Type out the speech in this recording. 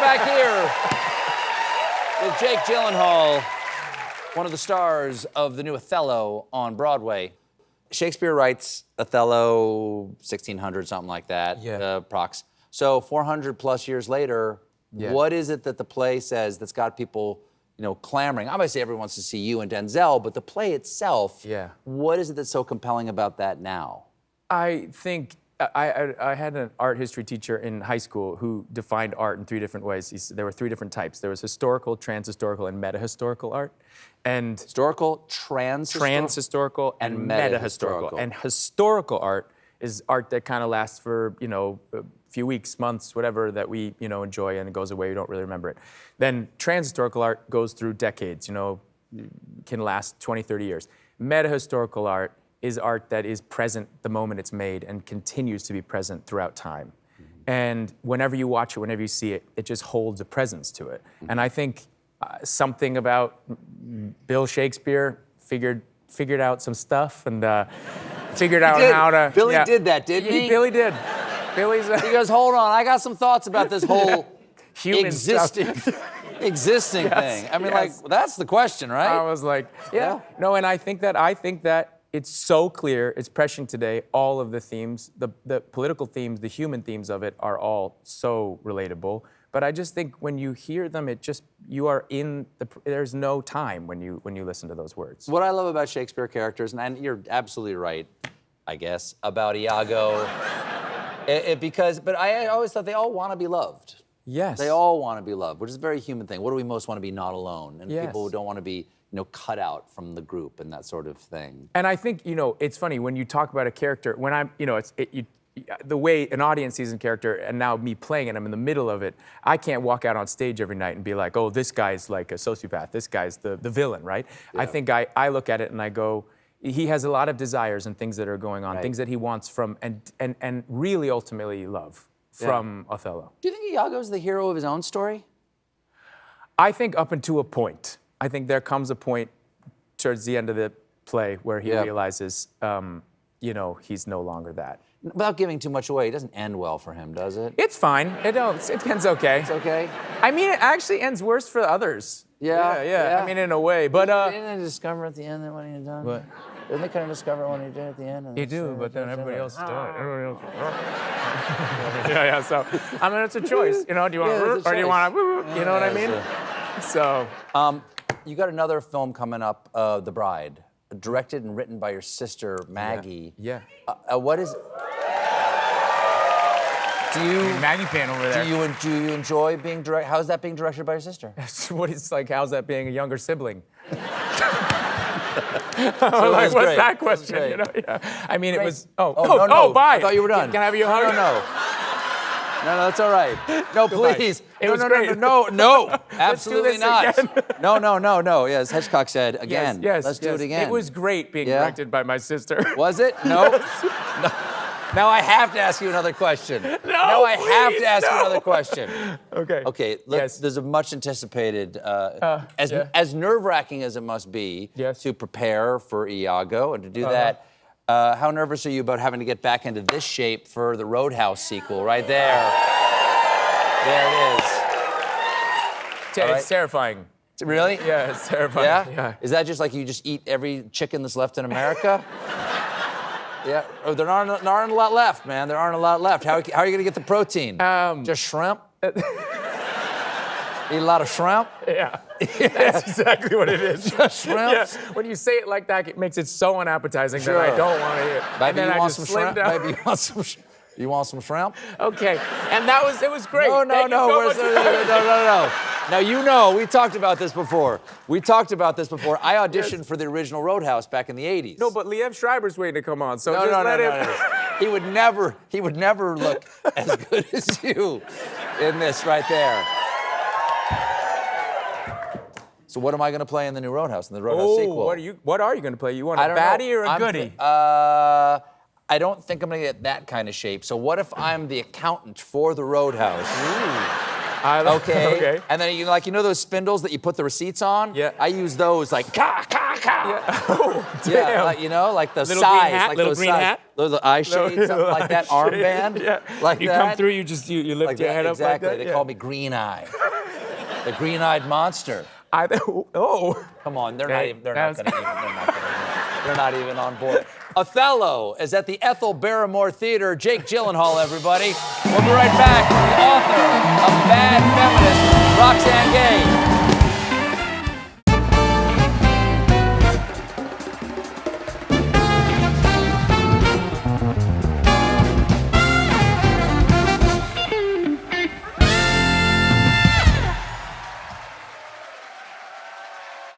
back here with Jake Gyllenhaal, one of the stars of the new Othello on Broadway. Shakespeare writes Othello 1600, something like that, prox. So 400 plus years later, what is it that the play says that's got people, clamoring? Obviously, everyone wants to see you and Denzel, but the play itself, what is it that's so compelling about that now? I think I had an art history teacher in high school who defined art in 3 different ways. There were 3 different types. There was historical, trans-historical, and meta-historical art. And historical, trans-historical, and meta-historical. And historical art is art that kind of lasts for, a few weeks, months, whatever, that we, enjoy, and it goes away, we don't really remember it. Then trans-historical art goes through decades, can last 20, 30 years. Meta-historical art is art that is present the moment it's made and continues to be present throughout time. And whenever you watch it, whenever you see it, it just holds a presence to it. And I think something about Bill Shakespeare figured out some stuff and figured out how to... Billy did that, didn't he? Billy did. Billy's... He goes, hold on, I got some thoughts about this whole human existing thing. I mean, that's the question, right? I was like, No, and I think that it's so clear, it's prescient today, all of the themes, the political themes, the human themes of it are all so relatable. But I just think when you hear them, you are there's no time when you listen to those words. What I love about Shakespeare characters, and you're absolutely right, I guess, about Iago, but I always thought they all want to be loved. Yes. They all want to be loved, which is a very human thing. What do we most want to be? Not alone. And people don't want to be cut out from the group and that sort of thing. And I think, it's funny, when you talk about a character, when I'm, the way an audience sees a character, and now me playing it, I'm in the middle of it, I can't walk out on stage every night and be like, oh, this guy's like a sociopath, this guy's the villain, right? Yeah. I think I look at it and I go, he has a lot of desires and things that are going on, things that he wants from, and really ultimately love from Othello. Do you think Iago's the hero of his own story? I think up until a point. I think there comes a point towards the end of the play where he realizes, he's no longer that. Without giving too much away, it doesn't end well for him, does it? It's fine. It ends okay. It's okay? I mean, it actually ends worse for others. Yeah. I mean, in a way, but... Didn't they discover at the end that when he had done? What? Didn't they kind of discover when he did at the end? You do, but then everybody else does. Everybody else. So, I mean, it's a choice. Do you want to, or do you want to, you know what I mean? So, you got another film coming up, The Bride, directed and written by your sister Maggie. Yeah. What is? Maggie fan over there. Do you enjoy being direct? How's that being directed by your sister? What is like? How's that being a younger sibling? What's that question? I mean, great. It was. No. Bye. I thought you were done. Can I have you a hug? No, that's all right. No, please. It was great. No, absolutely not. Again. No. Yes, Hitchcock said again. Yes. Let's do it again. It was great being directed by my sister. Was it? No. No. Now I have to ask you another question. Now I have to ask you another question. Okay. Okay. There's a much anticipated, as nerve-wracking as it must be to prepare for Iago and to do that. How nervous are you about having to get back into this shape for the Roadhouse sequel? Right there. There it is. It's terrifying. Really? Yeah, it's terrifying. Yeah? Is that just like you just eat every chicken that's left in America? Yeah. Oh, there aren't a lot left, man. There aren't a lot left. How are you going to get the protein? Just shrimp? Eat a lot of shrimp? Yeah. That's exactly what it is. Just shrimp? Yeah. When you say it like that, it makes it so unappetizing that I don't want to eat it. Maybe you want some shrimp? Maybe you want some shrimp? Okay. And it was great. No. Now, we talked about this before. I auditioned for the original Roadhouse back in the 80s. No, but Liev Schreiber's waiting to come on, so No. He would never look as good as you in this right there. So what am I going to play in the new Roadhouse, in the Roadhouse sequel? What are you going to play? You want a baddie or a goodie? I don't think I'm going to get that kind of shape. So what if I'm the accountant for the Roadhouse? Okay. And then you know those spindles that you put the receipts on? Yeah. I use those like Yeah, like, you know, like the Little size, green hat, like little those green size, hat. little eye shades, something like that, armband, like you that. come through, you just you lift Like your that, head up exactly. like that. They call me Green Eye, the green-eyed monster. Oh. Come on, they're Okay, not even on board. Othello is at the Ethel Barrymore Theater. Jake Gyllenhaal, everybody. We'll be right back with the author of Bad Feminist, Roxane Gay.